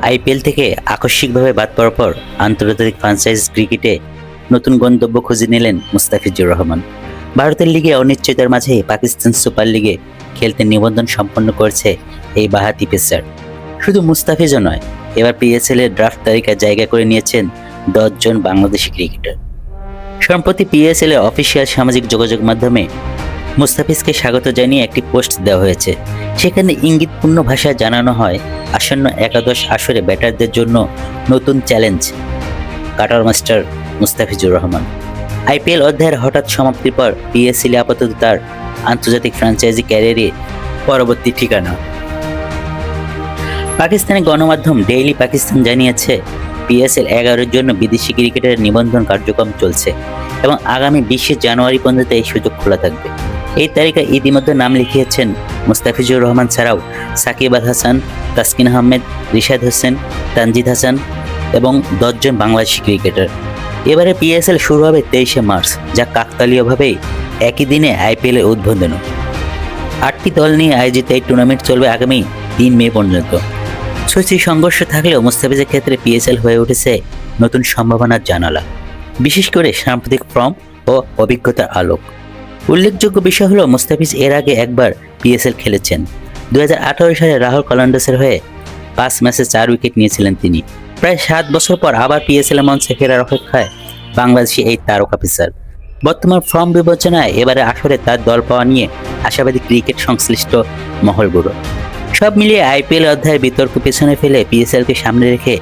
IPL থেকে আকস্মিকভাবে বাদ পড়ার পর আন্তর্জাতিক ফ্র্যাঞ্চাইজ ক্রিকেটে নতুন গন্তব্য খুঁজে নিলেন মুস্তাফিজুর রহমান। ভারতের লিগে অনিশ্চয়তার মাঝে পাকিস্তান সুপার লিগে খেলতে নিবন্ধন সম্পন্ন করেছে এই বাঁহাতি পেসার। শুধু মুস্তাফিজও নয়, এবার পিএসএল এর ড্রাফট তালিকায় জায়গা করে নিয়েছেন 10 জন বাংলাদেশি ক্রিকেটার। সম্প্রতি পিএসএল এর অফিসিয়াল সামাজিক যোগাযোগ মাধ্যমে মুস্তাফিজকে স্বাগত জানিয়ে একটি পোস্ট দেওয়া হয়েছে। সেখানে ইঙ্গিতপূর্ণ ভাষায় জানানো হয়, আসন্ন একাদশ আসরে ব্যাটারদের জন্য নতুন challenge cutter master Mustafizur Rahman. IPL অধ্যায়ের হঠাৎ সমাপ্তির পর পিএসএল আপাতত তার আন্তর্জাতিক ফ্র্যাঞ্চাইজি ক্যারিয়ারে পরবর্তী ঠিকানা। পাকিস্তানি গণমাধ্যম ডেইলি পাকিস্তান জানিয়েছে, পিএসএল 11-এর জন্য বিদেশি ক্রিকেটারের নিবন্ধন কার্যক্রম চলছে এবং আগামী 20 জানুয়ারি পর্যন্ত এই সুযোগ খোলা থাকবে। এই তালিকায় ইতিমধ্যে নাম লিখিয়েছেন মুস্তাফিজুর রহমান ছাড়াও সাকিব আল হাসান, তাসকিন আহমেদ, রিশাদ হোসেন, তানজিদ হাসান এবং 10 জন বাংলাদেশি ক্রিকেটার। এবারে পিএসএল শুরু হবে 23শে মার্চ, যা কাকতালীয়ভাবেই একই দিনে আইপিএল এর উদ্বোধনও। 8টি দল নিয়ে আয়োজিত এই টুর্নামেন্ট চলবে আগামী 3 মে পর্যন্ত। সৃষ্টি সংঘর্ষ থাকলেও মুস্তাফিজের ক্ষেত্রে পিএসএল হয়ে উঠেছে নতুন সম্ভাবনার জানালা, বিশেষ করে সাম্প্রতিক ফর্ম ও অভিজ্ঞতার আলোক। উল্লেখযোগ্য বিষয় হলো, মুস্তাফিজ এর আগে একবার পিএসএল খেলেছেন। 2018 সালে রাহুল কলন্ডাসের হয়ে 5 ম্যাচে 4 উইকেট নিয়েছিলেন তিনি। প্রায় 7 বছর পর আবার পিএসএল মঞ্চে ফেরার অপেক্ষায় বাংলাদেশি এই তারকা পেসার। বর্তমান ফর্ম বিবেচনায় এবারে আসরে তার দল পাওয়া নিয়ে আশাবাদী ক্রিকেট সংশ্লিষ্ট মহলগুলো। সব মিলিয়ে আইপিএল অধ্যায়ের বিতর্ক পেছনে ফেলে পিএসএলকে সামনে রেখে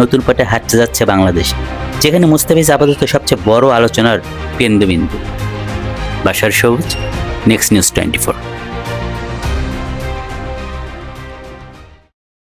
নতুন পথে হাঁটতে যাচ্ছে বাংলাদেশ, যেখানে মুস্তাফিজ আপাতত সবচেয়ে বড় আলোচনার কেন্দ্রবিন্দু। বাশার সবুজ, নেক্সট নিউজ 24।